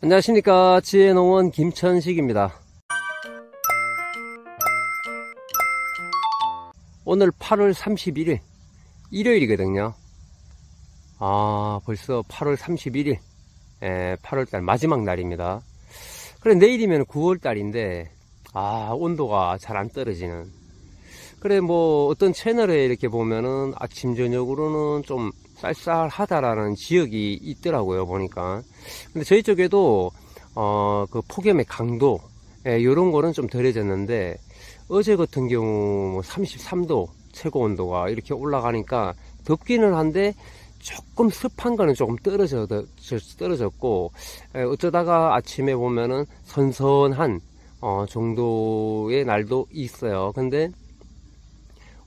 안녕하십니까, 지혜농원 김천식입니다. 오늘 8월 31일 일요일이거든요. 벌써 8월 31일 8월달 마지막 날입니다. 그래, 내일이면 9월달인데 온도가 잘 안 떨어지는, 그래 뭐 어떤 채널에 이렇게 보면은 아침 저녁으로는 좀 쌀쌀하다라는 지역이 있더라고요, 보니까. 근데 저희 쪽에도 그 폭염의 강도 요런 거는 좀 덜해졌는데, 어제 같은 경우 33도 최고 온도가 이렇게 올라가니까 덥기는 한데 조금 습한 거는 조금 떨어졌고, 어쩌다가 아침에 보면은 선선한 정도의 날도 있어요. 근데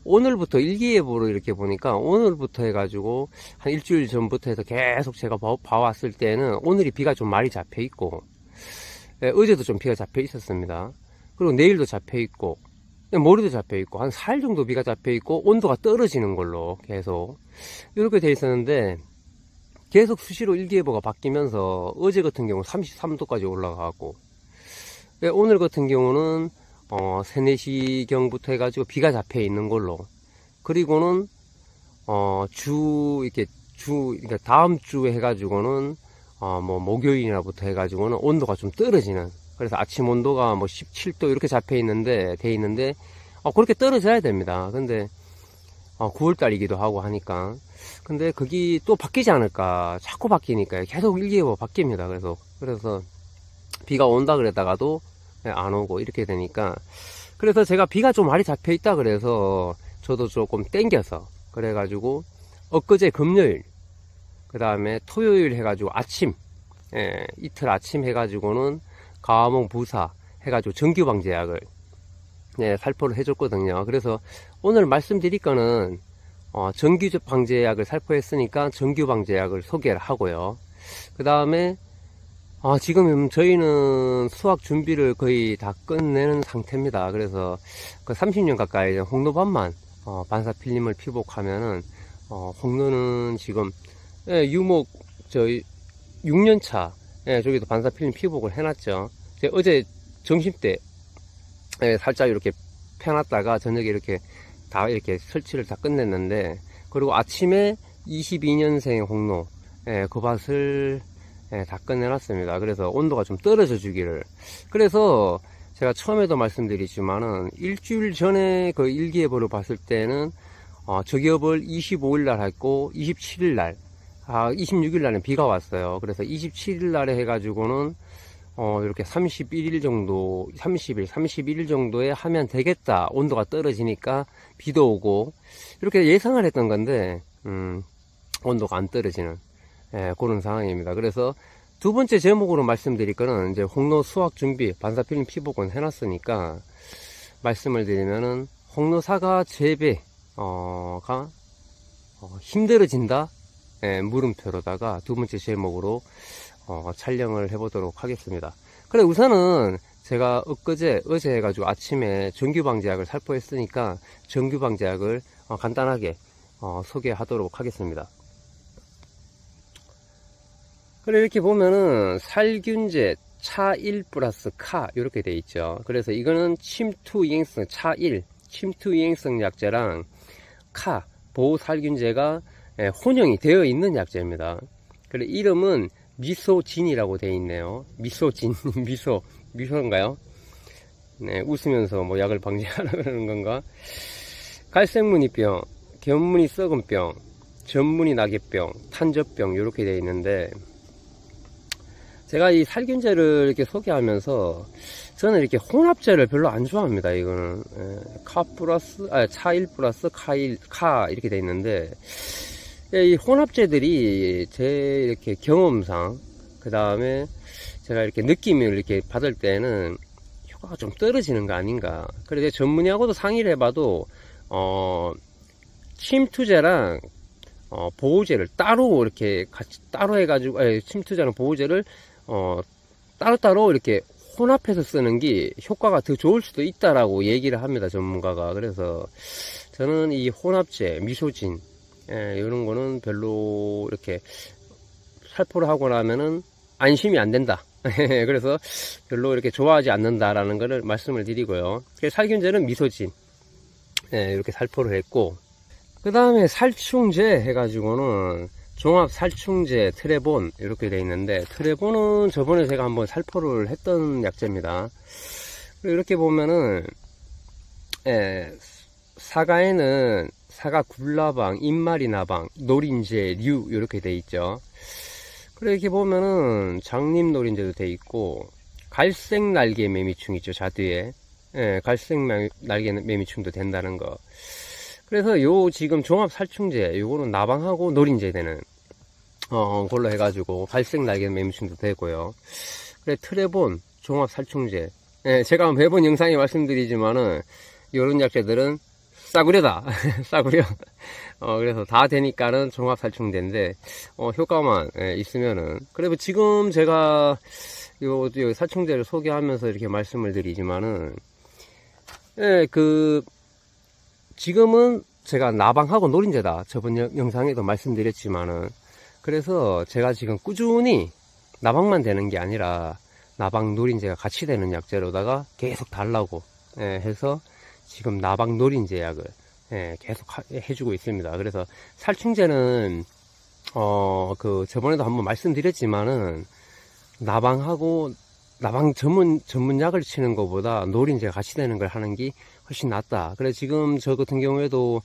오늘부터 일기예보로 이렇게 보니까, 오늘부터 해가지고 한 일주일 전부터 해서 계속 제가 봐왔을 때는 오늘이 비가 좀 많이 잡혀 있고, 어제도 좀 비가 잡혀 있었습니다. 그리고 내일도 잡혀 있고, 모레도 잡혀 있고, 한 4일 정도 비가 잡혀 있고, 온도가 떨어지는 걸로 계속 이렇게 돼 있었는데, 계속 수시로 일기예보가 바뀌면서 어제 같은 경우 33도까지 올라가고, 오늘 같은 경우는 3, 4시경부터 해가지고 비가 잡혀 있는 걸로, 그리고는 그러니까 다음 주에 해가지고는 뭐 목요일이나부터 해가지고는 온도가 좀 떨어지는, 그래서 아침 온도가 뭐 17도 이렇게 돼 있는데 그렇게 떨어져야 됩니다. 근데 9월달이기도 하고 하니까, 근데 그게 또 바뀌지 않을까, 자꾸 바뀌니까 계속 일기예보 바뀝니다. 그래서 비가 온다 그랬다가도 안 오고 이렇게 되니까, 그래서 제가 비가 좀 많이 잡혀 있다 그래서 저도 조금 땡겨서, 그래가지고 엊그제 금요일, 그 다음에 토요일 해가지고 이틀 아침 해가지고는 가암홍 부사 해가지고 정규방제약을 살포를 해줬거든요. 그래서 오늘 말씀드릴 거는 정규방제약을 살포했으니까 정규방제약을 소개를 하고요. 그 다음에 지금 저희는 수확 준비를 거의 다 끝내는 상태입니다. 그래서 그 30년 가까이 홍로밭만 반사필름을 피복하면은, 홍로는 지금 유목 저희 6년차 저기도 반사필름 피복을 해놨죠. 어제 점심때 살짝 이렇게 펴놨다가 저녁에 이렇게 다 이렇게 설치를 다 끝냈는데, 그리고 아침에 22년생 홍로 그 밭을 다 끝내놨습니다. 그래서 온도가 좀 떨어져 주기를. 그래서 제가 처음에도 말씀드리지만은 일주일 전에 그 일기예보를 봤을 때는 저기업을 25일날 했고 27일날 26일날은 비가 왔어요. 그래서 27일날에 해가지고는 이렇게 31일 정도, 31일 정도에 하면 되겠다, 온도가 떨어지니까 비도 오고, 이렇게 예상을 했던 건데 온도가 안 떨어지는 그런 상황입니다. 그래서 두 번째 제목으로 말씀드릴 거는, 이제 홍로 수확 준비, 반사필름 피복은 해놨으니까 말씀을 드리면은, 홍로 사과 재배가 힘들어진다, 물음표로다가 두 번째 제목으로 촬영을 해보도록 하겠습니다. 그래, 우선은 제가 어제 해가지고 아침에 정규방제약을 살포했으니까 정규방제약을 간단하게 소개하도록 하겠습니다. 그래, 이렇게 보면은 살균제 차1 플러스 카 이렇게 돼 있죠. 그래서 이거는 침투이행성 차1 침투이행성 약제랑 카 보호살균제가 혼용이 되어 있는 약제입니다. 그래, 이름은 미소진이라고 되어 있네요. 미소진 미소인가요? 네, 웃으면서 뭐 약을 방지하라는 건가? 갈색무늬병, 견무늬 썩은병, 전무늬 낙엽병, 탄저병 이렇게 되어 있는데, 제가 이 살균제를 이렇게 소개하면서 저는 이렇게 혼합제를 별로 안 좋아합니다. 이거는 차1 플러스 카 이렇게 되어 있는데, 이 혼합제들이 제 이렇게 경험상, 그 다음에 제가 이렇게 느낌을 이렇게 받을 때는 효과가 좀 떨어지는 거 아닌가. 그래서 전문의하고도 상의를 해봐도 침투제랑 보호제를 따로 이렇게 같이 따로 해가지고, 침투제랑 보호제를 따로따로 이렇게 혼합해서 쓰는 게 효과가 더 좋을 수도 있다라고 얘기를 합니다, 전문가가. 그래서 저는 이 혼합제, 미소진 이런 거는 별로 이렇게 살포를 하고 나면은 안심이 안 된다, 그래서 별로 이렇게 좋아하지 않는다라는 것을 말씀을 드리고요. 살균제는 미소진. 이렇게 살포를 했고, 그 다음에 살충제 해가지고는 종합 살충제 트레본 이렇게 돼 있는데, 트레본은 저번에 제가 한번 살포를 했던 약제입니다. 이렇게 보면은 사과에는 사과 굴라방, 잎마리나방, 노린재, 류 이렇게 돼 있죠. 그리고 이렇게 보면은 장님 노린재도 돼 있고, 갈색 날개 매미충 있죠, 좌뒤에. 갈색 날개 매미충도 된다는 거. 그래서 요 지금 종합 살충제, 요거는 나방하고 노린재 되는 걸로 해가지고 갈색 날개 매미충도 되고요. 그래 트레본 종합 살충제. 제가 매번 영상에 말씀드리지만은 요런 약재들은 싸구려다. 싸구려. 그래서 다 되니까는 종합 살충제인데 효과만 있으면은. 그리고 지금 제가 요 살충제를 소개하면서 이렇게 말씀을 드리지만은 지금은 제가 나방하고 노린재다. 저번 영상에도 말씀드렸지만은. 그래서 제가 지금 꾸준히 나방만 되는 게 아니라 나방 노린재가 같이 되는 약재로다가 계속 달라고 해서 지금 나방 노린재 약을 계속 해주고 있습니다. 그래서 살충제는 저번에도 한번 말씀드렸지만은 나방하고 나방 전문 약을 치는 것보다 노린재가 같이 되는 걸 하는 게 훨씬 낫다. 그래서 지금 저 같은 경우에도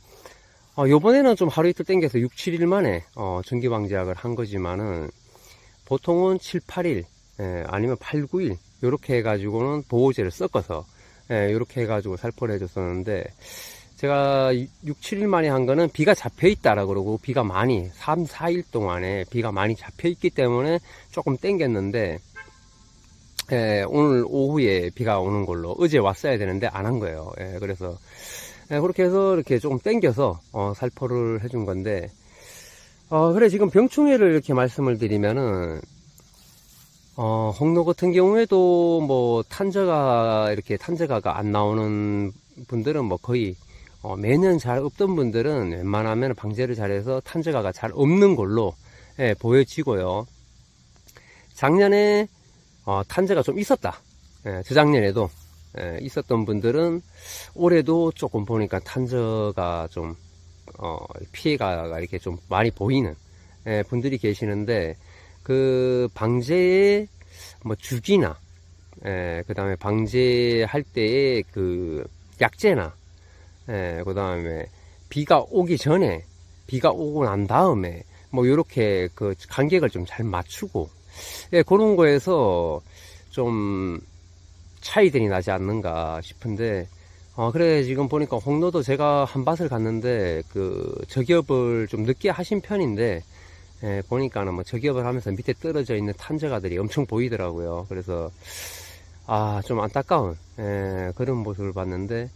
요번에는 좀 하루 이틀 땡겨서 6, 7일 만에 전기방제약을 한 거지만은 보통은 7, 8일 아니면 8, 9일 요렇게 해가지고는 보호제를 섞어서 요렇게 해가지고 살포를 해줬었는데, 제가 6, 7일 만에 한 거는 비가 잡혀 있다라 그러고, 비가 많이 3, 4일 동안에 비가 많이 잡혀 있기 때문에 조금 땡겼는데, 오늘 오후에 비가 오는 걸로, 어제 왔어야 되는데 안 한 거예요. 그래서 그렇게 해서 이렇게 조금 땡겨서 살포를 해준 건데, 그래 지금 병충해를 이렇게 말씀을 드리면은 홍로 같은 경우에도 뭐 탄저가가 안 나오는 분들은 뭐 거의 매년 잘 없던 분들은 웬만하면 방제를 잘해서 탄저가가 잘 없는 걸로 보여지고요. 작년에 탄저가 좀 있었다. 저작년에도 있었던 분들은 올해도 조금 보니까 탄저가 좀 피해가 이렇게 좀 많이 보이는 분들이 계시는데, 그 방제의 뭐 주기나 그 다음에 방제할 때의 그 약재나 그 다음에 비가 오기 전에, 비가 오고 난 다음에 뭐 요렇게 그 간격을 좀 잘 맞추고 그런 거에서 좀 차이들이 나지 않는가 싶은데, 그래 지금 보니까 홍로도 제가 한 밭을 갔는데 그 저기업을 좀 늦게 하신 편인데, 보니까는 뭐 저기업을 하면서 밑에 떨어져 있는 탄저가들이 엄청 보이더라고요. 그래서 좀 안타까운 그런 모습을 봤는데,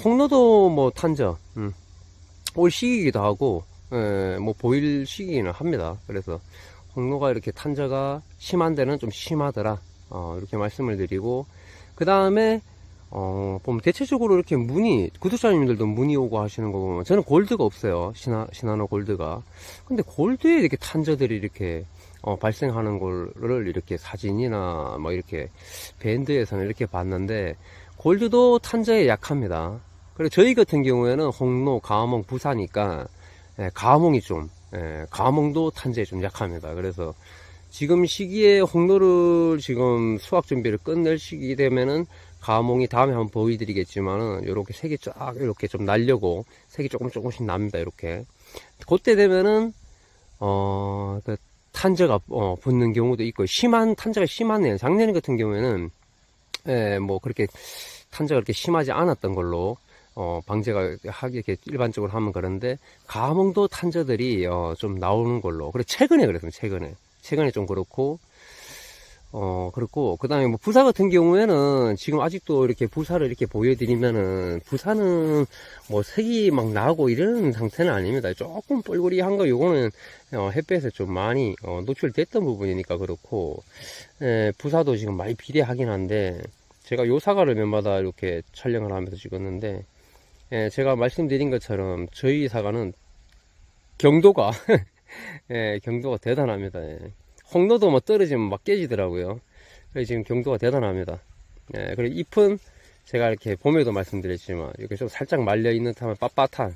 홍로도 뭐 탄저 올 시기이기도 하고 뭐 보일 시기는 합니다. 그래서 홍로가 이렇게 탄저가 심한 데는 좀 심하더라, 이렇게 말씀을 드리고, 그 다음에 보면 대체적으로 이렇게 구독자님들도 문의 오고 하시는 거 보면, 저는 골드가 없어요. 시나노 골드가. 근데 골드에 이렇게 탄저들이 이렇게 발생하는 거를 이렇게 사진이나 뭐 이렇게 밴드에서는 이렇게 봤는데, 골드도 탄저에 약합니다. 그리고 저희 같은 경우에는 홍로, 가암홍, 부사니까 가암홍도 탄저에 좀 약합니다. 그래서 지금 시기에 홍로를 지금 수확 준비를 끝낼 시기 되면은 가암홍이 다음에 한번 보여드리겠지만은 요렇게 색이 쫙 이렇게 좀 날려고 색이 조금씩 납니다. 이렇게 그때 되면은 그 탄저가 붙는 경우도 있고, 탄저가 심하네요. 작년 같은 경우에는 뭐 그렇게 탄저가 그렇게 심하지 않았던 걸로 방제가 이렇게 일반적으로 하면 그런데, 가암홍도 탄저들이 좀 나오는 걸로. 그래 최근에 그랬습니다. 최근에 좀 그렇고, 그렇고, 그 다음에 뭐 부사 같은 경우에는 지금 아직도 이렇게 부사를 이렇게 보여드리면은, 부사는 뭐 색이 막 나고 이런 상태는 아닙니다. 조금 뻘구리한 거, 요거는 햇볕에 좀 많이 노출됐던 부분이니까 그렇고, 부사도 지금 많이 비대하긴 한데, 제가 요 사과를 면마다 이렇게 촬영을 하면서 찍었는데, 제가 말씀드린 것처럼 저희 사과는 경도가 경도가 대단합니다. 홍로도 뭐 떨어지면 막 깨지더라고요. 그래서 지금 경도가 대단합니다. 예, 그리고 잎은 제가 이렇게 봄에도 말씀드렸지만 이렇게 좀 살짝 말려있는 듯하면 빳빳한,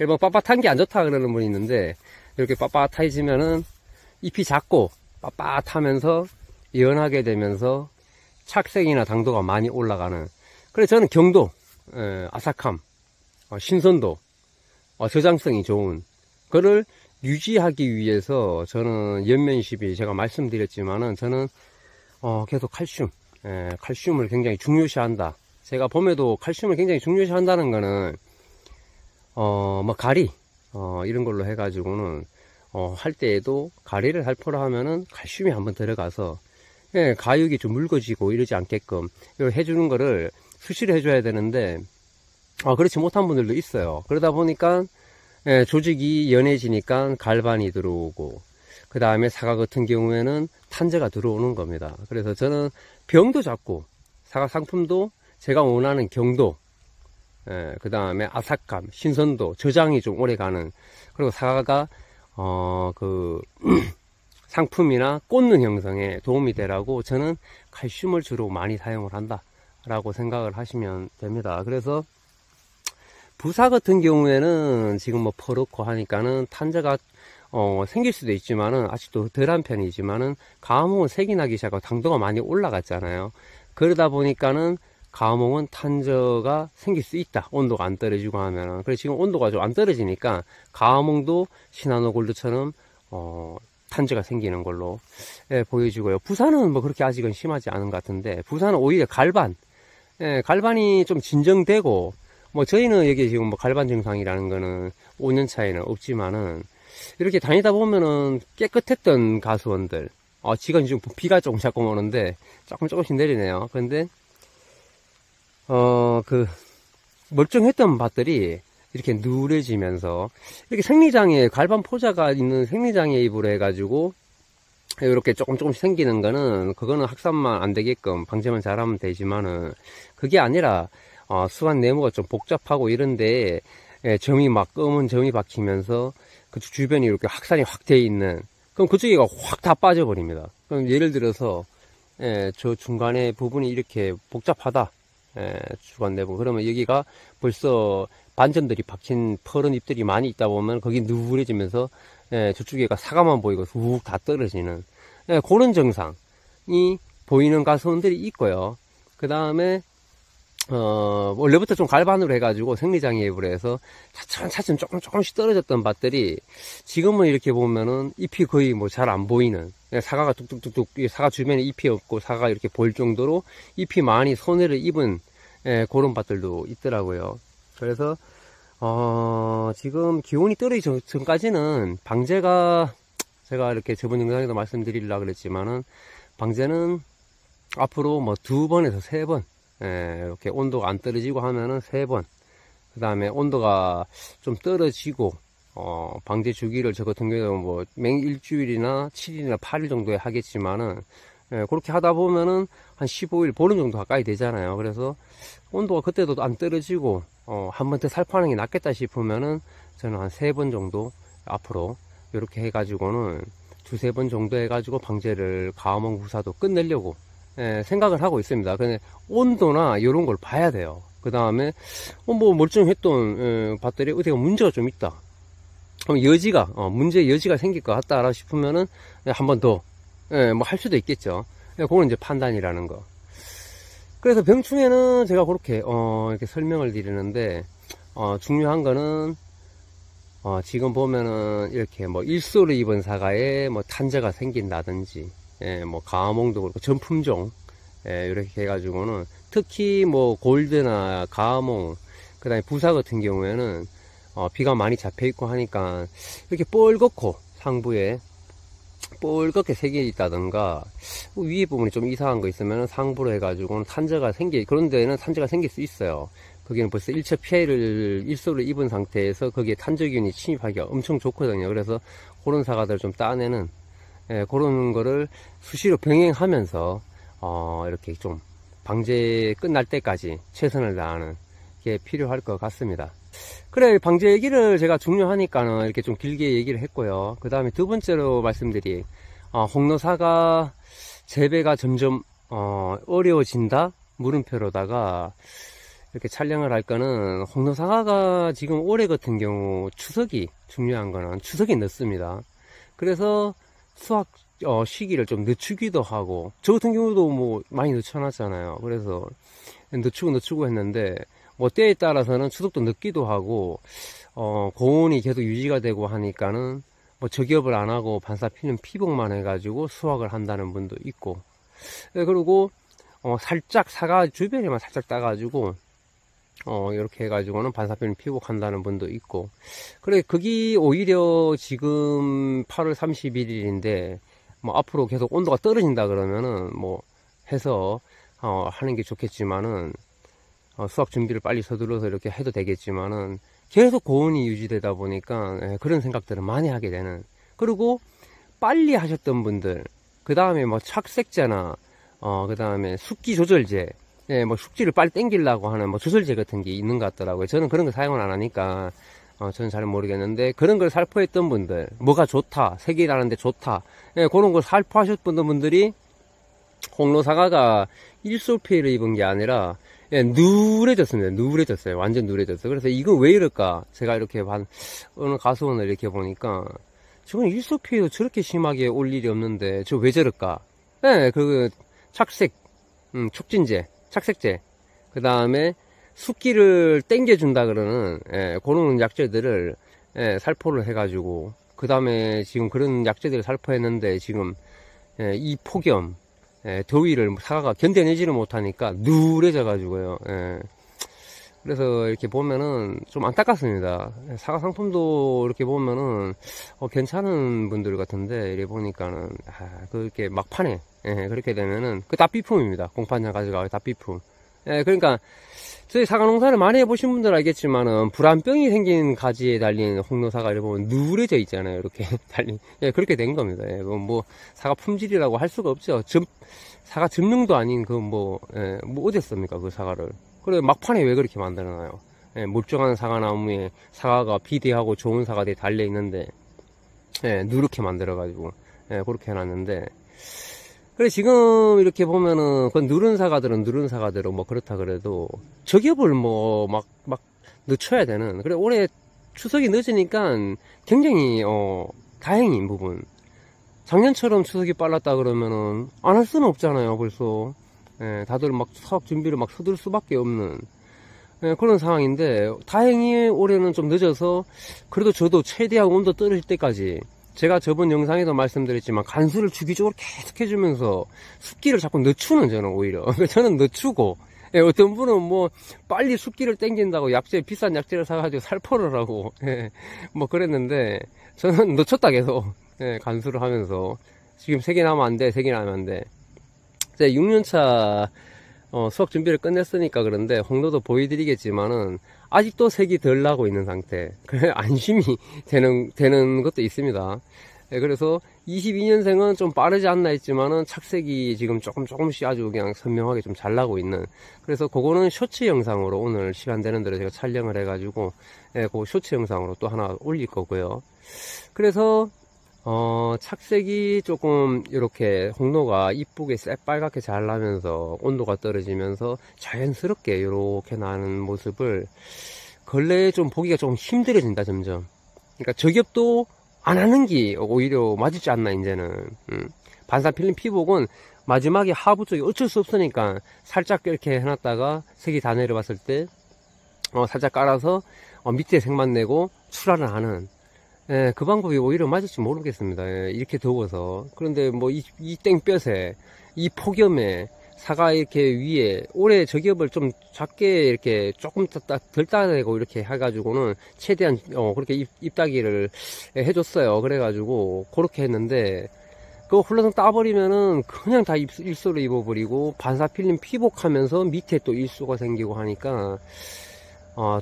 뭐 빳빳한 게 안 좋다 그러는 분이 있는데, 이렇게 빳빳해지면은 잎이 작고 빳빳하면서 연하게 되면서 착색이나 당도가 많이 올라가는, 그래서 저는 경도, 아삭함, 신선도, 저장성이 좋은 그를 유지하기 위해서 저는 연면십이 제가 말씀드렸지만은 저는 계속 칼슘을 굉장히 중요시한다. 제가 봄에도 칼슘을 굉장히 중요시한다는 거는 뭐 가리 이런 걸로 해가지고는 할 때에도 가리를 살포를 하면은 칼슘이 한번 들어가서 가육이 좀 묽어지고 이러지 않게끔 이걸 해주는 거를 수시로 해줘야 되는데 그렇지 못한 분들도 있어요. 그러다 보니까 조직이 연해지니까 갈반이 들어오고, 그 다음에 사과 같은 경우에는 탄저가 들어오는 겁니다. 그래서 저는 병도 잡고 사과 상품도 제가 원하는 경도, 그 다음에 아삭함, 신선도, 저장이 좀 오래 가는, 그리고 사과가 상품이나 꽂는 형성에 도움이 되라고 저는 칼슘을 주로 많이 사용을 한다 라고 생각을 하시면 됩니다. 그래서 부사 같은 경우에는 지금 뭐 퍼렇고 하니까는 탄저가 생길 수도 있지만은 아직도 덜한 편이지만은 가뭄은 색이 나기 시작하고 당도가 많이 올라갔잖아요. 그러다 보니까는 가뭄은 탄저가 생길 수 있다. 온도가 안 떨어지고 하면은. 그래서 지금 온도가 좀 안 떨어지니까 가뭄도 시나노 골드처럼 탄저가 생기는 걸로 보여지고요. 부산은 뭐 그렇게 아직은 심하지 않은 것 같은데, 부산은 오히려 갈반이 좀 진정되고, 뭐 저희는 여기 지금 뭐 갈반 증상이라는 거는 5년 차이는 없지만은 이렇게 다니다 보면은 깨끗했던 가수원들, 지금 비가 조금 자꾸 오는데 조금씩 내리네요. 그런데 멀쩡했던 밭들이 이렇게 누래지면서 이렇게 생리장애, 갈반 포자가 있는 생리장애입으로 해가지고 이렇게 조금씩 생기는 거는, 그거는 확산만 안 되게끔 방제만 잘하면 되지만은, 그게 아니라 수완 네모가 좀 복잡하고 이런데 검은 점이 박히면서 그 주변이 이렇게 확산이 확 돼 있는, 그럼 그쪽이가 확 다 빠져버립니다. 그럼 예를 들어서 저 중간에 부분이 이렇게 복잡하다, 주간 내부, 그러면 여기가 벌써 반점들이 박힌 퍼런 잎들이 많이 있다 보면 거기 누래지면서 저쪽에가 사과만 보이고 훅 다 떨어지는 그런 증상이 보이는 가수원들이 있고요. 그 다음에 원래부터 좀 갈반으로 해가지고 생리장애입으로 해서 차츰 조금씩 떨어졌던 밭들이 지금은 이렇게 보면은 잎이 거의 뭐 잘 안 보이는, 사과가 뚝뚝뚝뚝, 사과 주변에 잎이 없고 사과가 이렇게 보일 정도로 잎이 많이 손해를 입은 그런 밭들도 있더라고요. 그래서 지금 기온이 떨어지기 전까지는 방제가, 제가 이렇게 저번 영상에도 말씀드리려고 그랬지만은, 방제는 앞으로 뭐 2번에서 3번, 이렇게 온도가 안 떨어지고 하면은 3번, 그 다음에 온도가 좀 떨어지고 방제 주기를 저 같은 경우는 뭐 일주일이나 7일이나 8일 정도에 하겠지만은, 그렇게 하다 보면은 한 15일, 보름 정도 가까이 되잖아요. 그래서 온도가 그때도 안 떨어지고 한 번 더 살포하는 게 낫겠다 싶으면은 저는 한 3번 정도 앞으로 이렇게 해가지고는 2-3번 정도 해가지고 방제를 가뭄 부사도 끝내려고 생각을 하고 있습니다. 근데 온도나 이런 걸 봐야 돼요. 그 다음에 뭐 멀쩡했던 밭들이 어디가 문제가 좀 있다, 그럼 문제의 여지가 생길 것 같다 싶으면은 한 번 더 뭐 할 수도 있겠죠. 그건 이제 판단이라는 거. 그래서 병충해는 제가 그렇게 이렇게 설명을 드리는데, 중요한 거는 지금 보면은 이렇게 뭐 일소를 입은 사과에 뭐 탄저가 생긴다든지, 뭐 가몽도 그렇고 전품종, 이렇게 해가지고는 특히 뭐 골드나 가몽, 그 다음에 부사 같은 경우에는 비가 많이 잡혀 있고 하니까 이렇게 뻘겋고 상부에 뻘겋게 색이 있다던가 위에 부분이 좀 이상한 거 있으면 상부로 해가지고는 그런 데는 탄저가 생길 수 있어요. 거기는 벌써 1차 피해를 일소를 입은 상태에서 거기에 탄저균이 침입하기가 엄청 좋거든요. 그래서 그런 사과들을 좀 따내는 그런 거를 수시로 병행하면서 이렇게 좀 방제 끝날 때까지 최선을 다하는 게 필요할 것 같습니다. 그래, 방제 얘기를 제가 중요하니까는 이렇게 좀 길게 얘기를 했고요. 그 다음에 두 번째로 말씀드린 홍로사가 재배가 점점 어려워진다? 물음표로다가 이렇게 촬영을 할 거는, 홍로사과가 지금 올해 같은 경우 추석이, 중요한 거는 추석이 늦습니다. 그래서 수확 시기를 좀 늦추기도 하고, 저 같은 경우도 뭐 많이 늦춰놨잖아요. 그래서 늦추고 했는데, 뭐 때에 따라서는 추석도 늦기도 하고, 고온이 계속 유지가 되고 하니까는 뭐 저기업을 안 하고 반사필름 피복만 해가지고 수확을 한다는 분도 있고, 그리고 살짝 사과 주변에만 살짝 따가지고 이렇게 해가지고는 반사필름 피복한다는 분도 있고, 그래 그게 오히려 지금 8월 31일인데 뭐 앞으로 계속 온도가 떨어진다 그러면은 뭐 해서 하는 게 좋겠지만은, 수확 준비를 빨리 서둘러서 이렇게 해도 되겠지만은, 계속 고온이 유지되다 보니까 그런 생각들을 많이 하게 되는. 그리고 빨리 하셨던 분들, 그 다음에 뭐 착색제나 그 다음에 숙기 조절제, 뭐 숙지를 빨리 땡기려고 하는 뭐 조절제 같은 게 있는 것 같더라고요. 저는 그런 거 사용을 안 하니까 저는 잘 모르겠는데, 그런 걸 살포했던 분들, 뭐가 좋다, 색이 나는데 좋다, 그런 걸 살포하셨던 분들이 홍로사과가 일소피해를 입은 게 아니라 누래졌습니다. 누래졌어요. 완전 누래졌어요. 그래서 이건 왜 이럴까? 제가 이렇게 어느 가수원을 이렇게 보니까, 저건 일소피해도 저렇게 심하게 올 일이 없는데 저 왜 저럴까? 그 착색, 촉진제, 착색제, 그 다음에 숫기를 땡겨준다 그러는 그런 약재들을 살포를 해가지고, 그 다음에 지금 그런 약재들을 살포했는데 지금 이 폭염, 더위를 사과가 견뎌내지를 못하니까 누래져 가지고요. 그래서 이렇게 보면은 좀 안타깝습니다. 사과 상품도 이렇게 보면은 괜찮은 분들 같은데, 이래 보니까는 그렇게 막판에 그렇게 되면은 그 다 비품입니다. 공판장 가져가고 다 비품. 그러니까 저희 사과 농사를 많이 해보신 분들 알겠지만은, 불안병이 생긴 가지에 달린 홍로사과를 보면 누래져 있잖아요. 이렇게 달린, 그렇게 된 겁니다. 뭐 사과 품질이라고 할 수가 없죠. 사과 증명도 아닌 뭐 어딨습니까 그 사과를. 그래 막판에 왜 그렇게 만들어놔요? 멀쩡한 사과나무에 사과가 비대하고 좋은 사과들이 달려 있는데 누렇게 만들어가지고 그렇게 해놨는데, 그래 지금 이렇게 보면은 그 누른 사과들은 뭐 그렇다 그래도 저기업을 뭐 막 늦춰야 되는. 그래 올해 추석이 늦으니까 굉장히 다행인 부분, 작년처럼 추석이 빨랐다 그러면은 안 할 수는 없잖아요. 벌써 다들 막 사업 준비를 막 서둘 수밖에 없는 그런 상황인데, 다행히 올해는 좀 늦어서, 그래도 저도 최대한 온도 떨어질 때까지, 제가 저번 영상에도 말씀드렸지만 간수를 주기적으로 계속 해주면서 습기를 자꾸 늦추는, 저는 오히려 저는 늦추고, 어떤 분은 뭐 빨리 습기를 땡긴다고 비싼 약재를 사가지고 살포를 하고 뭐 그랬는데, 저는 늦췄다 계속 간수를 하면서. 지금 3개 나면 안 돼, 3개 나면 안 돼. 제가 6년차 수확 준비를 끝냈으니까 그런데 홍로도 보여드리겠지만은 아직도 색이 덜 나고 있는 상태. 그래 안심이 되는 것도 있습니다. 그래서 22년생은 좀 빠르지 않나 했지만은 착색이 지금 조금씩 아주 그냥 선명하게 좀 잘 나고 있는. 그래서 그거는 쇼츠 영상으로 오늘 시간 되는 대로 제가 촬영을 해가지고 그 쇼츠 영상으로 또 하나 올릴 거고요. 그래서 착색이 조금 이렇게 홍로가 이쁘게 새빨갛게 잘 나면서 온도가 떨어지면서 자연스럽게 이렇게 나는 모습을 근래에 좀 보기가 좀 힘들어진다 점점. 그러니까 저겹도 안 하는 게 오히려 맞지 않나 이제는. 반사필름 피복은 마지막에 하부 쪽에 어쩔 수 없으니까 살짝 이렇게 해놨다가 색이 다 내려봤을 때 살짝 깔아서 밑에 색만 내고 출하를 하는, 그 방법이 오히려 맞을지 모르겠습니다. 이렇게 더워서. 그런데 뭐 이 땡볕에 이 폭염에 사과 이렇게 위에 올해 저기업을 좀 작게 이렇게 조금 덜 따내고 이렇게 해가지고는 최대한 그렇게 잎따기를 해줬어요. 그래가지고 그렇게 했는데, 그거 훌러덩 따버리면은 그냥 다 일소를 입어버리고 반사필름 피복하면서 밑에 또 일소가 생기고 하니까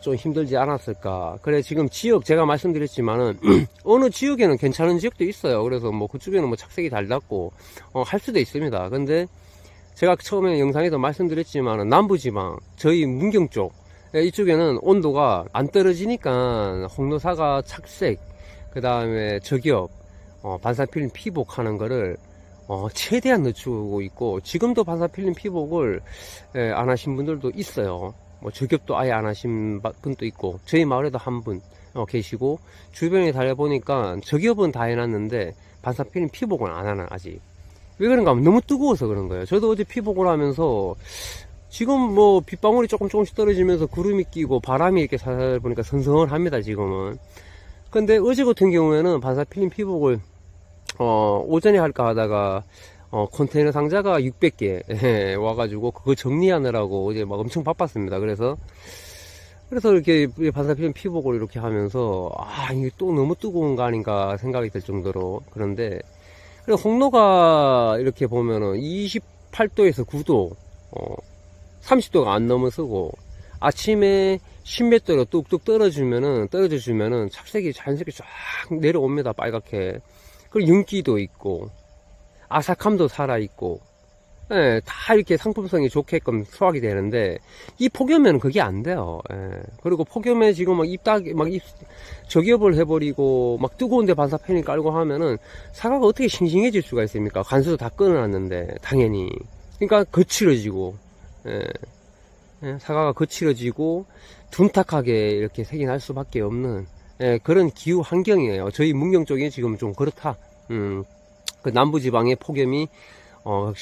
좀 힘들지 않았을까. 그래 지금 지역 제가 말씀드렸지만은 어느 지역에는 괜찮은 지역도 있어요. 그래서 뭐 그쪽에는 뭐 착색이 잘 났고 할 수도 있습니다. 근데 제가 처음에 영상에도 말씀드렸지만은 남부지방 저희 문경 쪽 이쪽에는 온도가 안 떨어지니까 홍로사과 착색, 그 다음에 저기업 반사필름 피복하는 거를 최대한 늦추고 있고, 지금도 반사필름 피복을 안 하신 분들도 있어요. 뭐 저겹도 아예 안 하신 분도 있고, 저희 마을에도 한 분 계시고, 주변에 달려보니까 저겹은 다 해놨는데 반사필름 피복은 안 하나 아직. 왜 그런가 하면 너무 뜨거워서 그런 거예요. 저도 어제 피복을 하면서 지금 뭐 빗방울이 조금씩 떨어지면서 구름이 끼고 바람이 이렇게 살살 보니까 선선합니다 지금은. 근데 어제 같은 경우에는 반사필름 피복을 오전에 할까 하다가 컨테이너 상자가 600개 와가지고 그거 정리하느라고 어제 막 엄청 바빴습니다. 그래서 이렇게 반사필름 피복을 이렇게 하면서 이게 또 너무 뜨거운 거 아닌가 생각이 들 정도로. 그런데 홍로가 이렇게 보면은 28도에서 9도 30도가 안 넘어서고, 아침에 10몇 도로 뚝뚝 떨어져주면은 착색이 자연스럽게 쫙 내려옵니다. 빨갛게. 그리고 윤기도 있고 아삭함도 살아있고, 다 이렇게 상품성이 좋게끔 수확이 되는데, 이 폭염에는 그게 안 돼요. 그리고 폭염에 지금 저기업을 해버리고 막 뜨거운데 반사팬이 깔고 하면은 사과가 어떻게 싱싱해질 수가 있습니까? 간수도 다 끊어놨는데 당연히. 그러니까 거칠어지고, 사과가 거칠어지고 둔탁하게 이렇게 색이 날 수밖에 없는 그런 기후 환경이에요. 저희 문경 쪽이 지금 좀 그렇다. 그 남부지방의 폭염이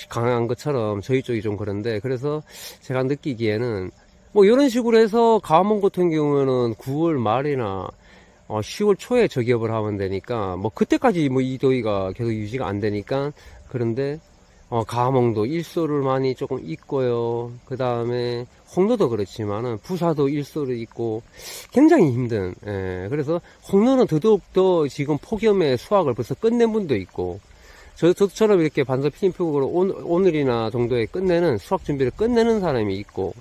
강한 것처럼 저희 쪽이 좀 그런데, 그래서 제가 느끼기에는 뭐 이런 식으로 해서 가암원 같은 경우에는 9월 말이나 10월 초에 저기업을 하면 되니까, 뭐 그때까지 뭐 이 더위가 계속 유지가 안 되니까. 그런데 가암원도 일소를 많이 조금 있고요. 그 다음에 홍로도 그렇지만은 부사도 일소를 있고 굉장히 힘든, 그래서 홍로는 더더욱 더 지금 폭염에 수확을 벌써 끝낸 분도 있고, 저처럼 이렇게 반사필름 피복으로 오늘이나 정도에 끝내는, 수확 준비를 끝내는 사람이 있고,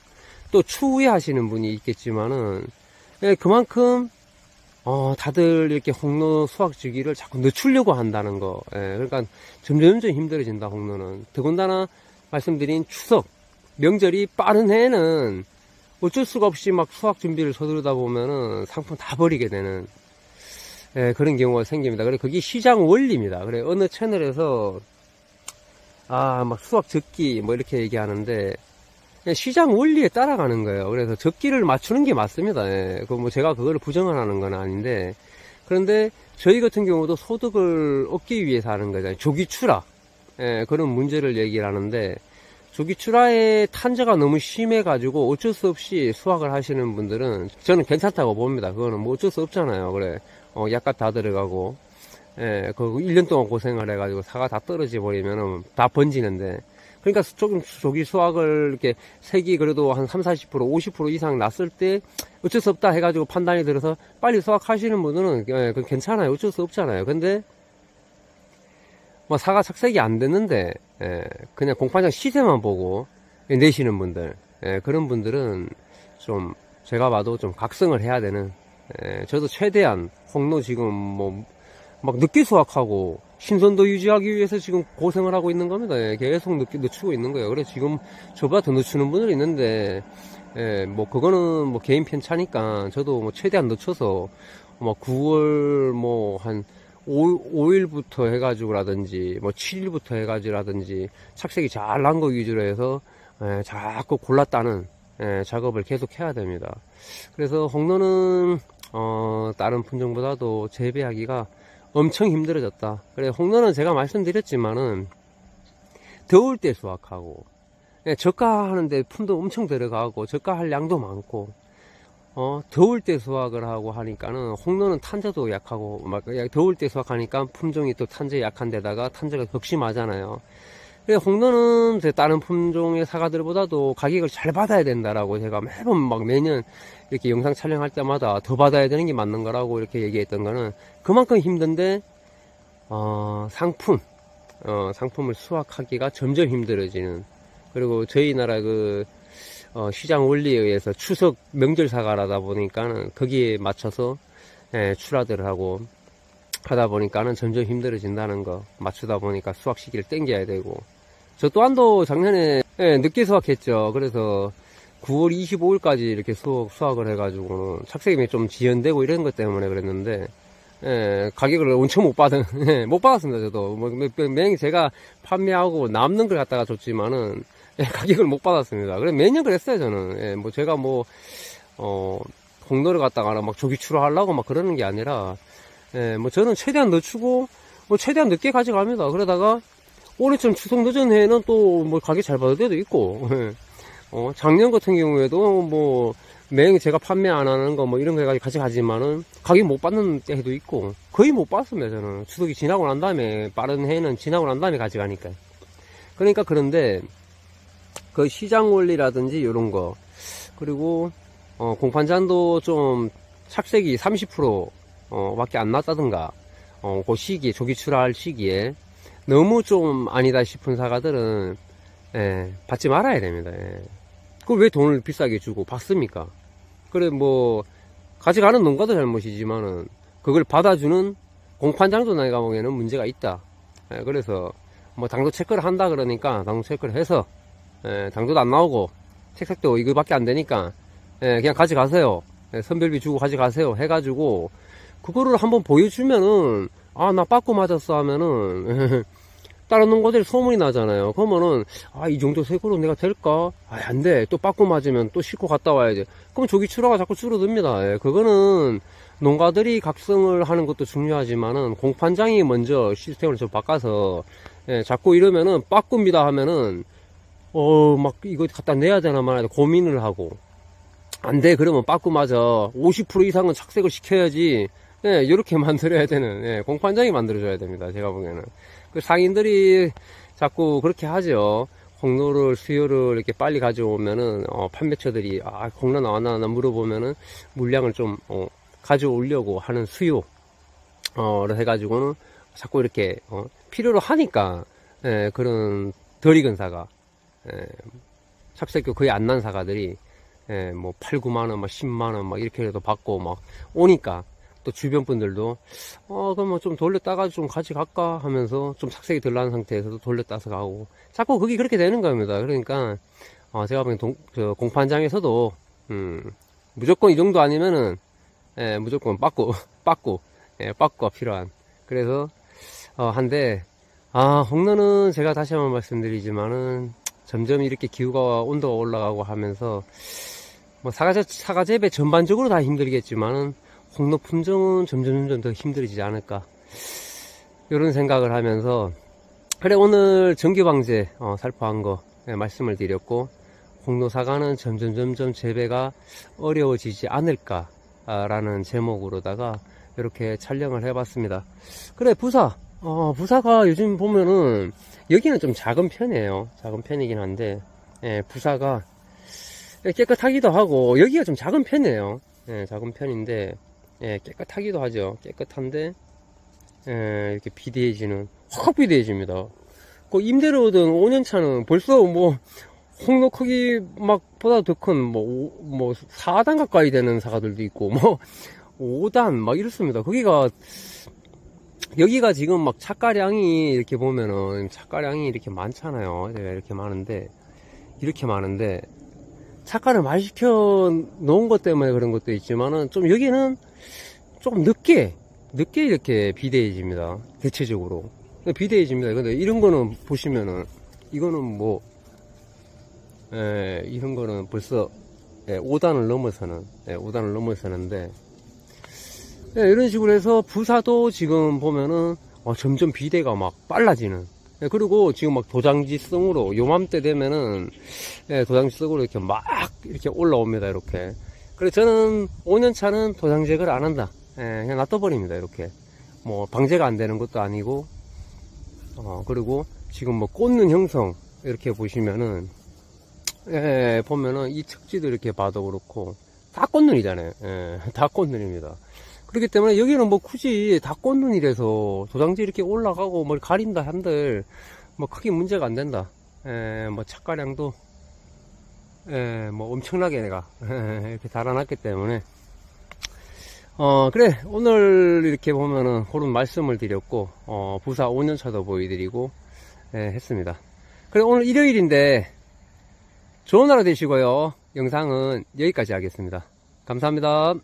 또 추후에 하시는 분이 있겠지만은, 그만큼 다들 이렇게 홍로 수확 주기를 자꾸 늦추려고 한다는 거. 그러니까 점점 힘들어진다, 홍로는. 더군다나 말씀드린 추석 명절이 빠른 해에는 어쩔 수가 없이 막 수확 준비를 서두르다 보면은 상품 다 버리게 되는 그런 경우가 생깁니다. 그래, 그게 시장 원리입니다. 그래, 어느 채널에서 막 수확 적기 뭐 이렇게 얘기하는데, 시장 원리에 따라가는 거예요. 그래서 적기를 맞추는 게 맞습니다. 뭐 제가 그걸 부정을 하는 건 아닌데, 그런데 저희 같은 경우도 소득을 얻기 위해서 하는 거잖아요. 조기 출하, 그런 문제를 얘기를 하는데, 조기 출하의 탄저가 너무 심해 가지고 어쩔 수 없이 수확을 하시는 분들은 저는 괜찮다고 봅니다. 그거는 뭐 어쩔 수 없잖아요. 그래, 약값 다 들어가고, 그 1년 동안 고생을 해가지고 사과 다 떨어져 버리면은 다 번지는데, 그러니까 조금 조기 수확을 이렇게 색이 그래도 한 30, 40%, 50% 이상 났을 때 어쩔 수 없다 해가지고 판단이 들어서 빨리 수확하시는 분들은 그 괜찮아요. 어쩔 수 없잖아요. 근데 뭐 사과 착색이 안 됐는데 그냥 공판장 시세만 보고 내시는 분들, 그런 분들은 좀 제가 봐도 좀 각성을 해야 되는, 저도 최대한 홍로 지금 뭐 막 늦게 수확하고 신선도 유지하기 위해서 지금 고생을 하고 있는 겁니다. 계속 늦추고 있는 거예요. 그래서 지금 저보다 더 늦추는 분들이 있는데, 뭐 그거는 뭐 개인 편차니까 저도 뭐 최대한 늦춰서 뭐 9월 뭐 한 5일부터 해가지고라든지 뭐 7일부터 해가지고라든지 착색이 잘 난 거 위주로 해서 자꾸 골랐다는 작업을 계속 해야 됩니다. 그래서 홍로는 다른 품종보다도 재배하기가 엄청 힘들어졌다. 그래, 홍로는 제가 말씀드렸지만은 더울 때 수확하고, 저가하는데 품도 엄청 들어가고 저가할 양도 많고, 더울 때 수확을 하고 하니까는 홍로는 탄저도 약하고, 막 더울 때 수확하니까 품종이 또 탄저에 약한 데다가 탄저가 극심하잖아요. 그래, 홍로는 다른 품종의 사과들보다도 가격을 잘 받아야 된다라고 제가 매번 막 매년 이렇게 영상 촬영할 때마다 더 받아야 되는 게 맞는 거라고 이렇게 얘기했던 거는 그만큼 힘든데, 상품을 수확하기가 점점 힘들어지는, 그리고 저희 나라 시장 원리에 의해서 추석 명절 사과라다 보니까는 거기에 맞춰서 출하들을 하고 하다 보니까는 점점 힘들어진다는 거, 맞추다 보니까 수확 시기를 땡겨야 되고, 저 또한도 작년에 늦게 수확했죠. 그래서 9월 25일까지 이렇게 수확을 해가지고는 착색이 좀 지연되고 이런 것 때문에 그랬는데, 가격을 엄청 못 받은, 못 받았습니다, 저도. 매년 제가 판매하고 남는 걸 갖다가 줬지만은, 가격을 못 받았습니다. 그래, 매년 그랬어요, 저는. 제가 홍로를 갖다가 막 조기출하 하려고 막 그러는 게 아니라, 저는 최대한 늦추고, 최대한 늦게 가져갑니다. 그러다가, 올해처럼 추석 늦은 해에는 또 가격 잘 받을 때도 있고, 작년 같은 경우에도 매년 제가 판매 안 하는 거 이런 거 해가지고 같이 가지만은 가격 못 받는 때도 있고 거의 못 받습니다. 저는 추석이 지나고 난 다음에 빠른 해는 지나고 난 다음에 가져가니까. 그러니까 그런데 그 시장 원리라든지 이런 거 그리고 공판장도 좀 착색이 30% 밖에 안 났다든가 그 시기에 조기 출하할 시기에 너무 좀 아니다 싶은 사과들은 받지 말아야 됩니다. 그걸 왜 돈을 비싸게 주고 받습니까? 그래 가져가는 농가도 잘못이지만은 그걸 받아주는 공판장도 내가 보기에는 문제가 있다. 그래서 당도 체크를 한다 그러니까 당도 체크를 해서 당도도 안 나오고 책색도 이거밖에 안 되니까 그냥 가져가세요. 선별비 주고 가져가세요 해가지고 그거를 한번 보여주면은 나 빠꾸 맞았어 하면은 다른 농가들이 소문이 나잖아요. 그러면은 이 정도 색으로 내가 될까? 안 돼. 또 빠꾸 맞으면 또 싣고 갔다 와야지. 그럼 조기 출하가 자꾸 줄어듭니다. 그거는 농가들이 각성을 하는 것도 중요하지만은 공판장이 먼저 시스템을 좀 바꿔서 자꾸 이러면은 빠꾸입니다 하면은 막 이거 갖다 내야 되나 말아야 고민을 하고 안 돼. 그러면 빠꾸 맞아. 50% 이상은 착색을 시켜야지. 이렇게 만들어야 되는 공판장이 만들어줘야 됩니다. 제가 보기에는. 그 상인들이 자꾸 그렇게 하죠. 홍로를 수요를 이렇게 빨리 가져오면은 판매처들이 홍로 나왔나 물어보면은 물량을 좀 가져오려고 하는 수요를 해가지고는 자꾸 이렇게 필요로 하니까 그런 덜 익은 사과 착색도 거의 안 난 사과들이 8, 9만원, 10만원 이렇게라도 받고 오니까 또 주변 분들도 그럼 좀 돌려 따가지고 좀 같이 갈까 하면서 좀 착색이 덜 난 상태에서도 돌려 따서 가고 자꾸 그게 그렇게 되는 겁니다. 그러니까 제가 보기엔 공판장에서도 무조건 이 정도 아니면은 무조건 빠꾸가 필요한. 그래서 한데 홍로는 제가 다시 한번 말씀드리지만은 점점 이렇게 기후가 온도가 올라가고 하면서 사과 재배 전반적으로 다 힘들겠지만은 홍로 품종은 점점 더 힘들어지지 않을까 이런 생각을 하면서 그래 오늘 정규방제 살포한 거 말씀을 드렸고 홍로 사과는 점점 재배가 어려워지지 않을까 라는 제목으로다가 이렇게 촬영을 해봤습니다. 그래 부사가 요즘 보면은 여기는 좀 작은 편이에요. 작은 편이긴 한데 부사가 깨끗하기도 하고 여기가 좀 작은 편이에요. 작은 편인데 깨끗하기도 하죠. 깨끗한데 이렇게 비대해지는 확 비대해집니다. 그 임대로 얻은 5년차는 벌써 홍로 크기 보다 더 큰 4단 가까이 되는 사과들도 있고 5단 이렇습니다. 여기가 지금 착가량이 이렇게 보면은 착가량이 이렇게 많잖아요. 이렇게 많은데 착가를 많이 시켜 놓은 것 때문에 그런 것도 있지만은 좀 여기는 좀 늦게 이렇게 비대해집니다. 대체적으로 비대해집니다. 근데 이런 거는 보시면은 이거는 이런 거는 벌써 5단을 넘어서는데 이런 식으로 해서 부사도 지금 보면은 점점 비대가 빨라지는 그리고 지금 도장지성으로 요맘때 되면은 도장지성으로 이렇게 이렇게 올라옵니다. 이렇게. 그래서 저는 5년차는 도장 제거를 안 한다. 그냥 놔둬버립니다. 이렇게 방제가 안 되는 것도 아니고 그리고 지금 꽂는 형성 이렇게 보시면은 보면은 이 척지도 이렇게 봐도 그렇고 다 꽃눈이잖아요. 다 꽃눈입니다. 그렇기 때문에 여기는 굳이 다 꽃눈이라서 도장지 이렇게 올라가고 뭘 가린다 한들 크게 문제가 안 된다. 착가량도 엄청나게 내가 이렇게 달아놨기 때문에 그래 오늘 이렇게 보면은 그런 말씀을 드렸고 부사 5년차도 보여드리고 했습니다. 그래 오늘 일요일인데 좋은 하루 되시고요. 영상은 여기까지 하겠습니다. 감사합니다.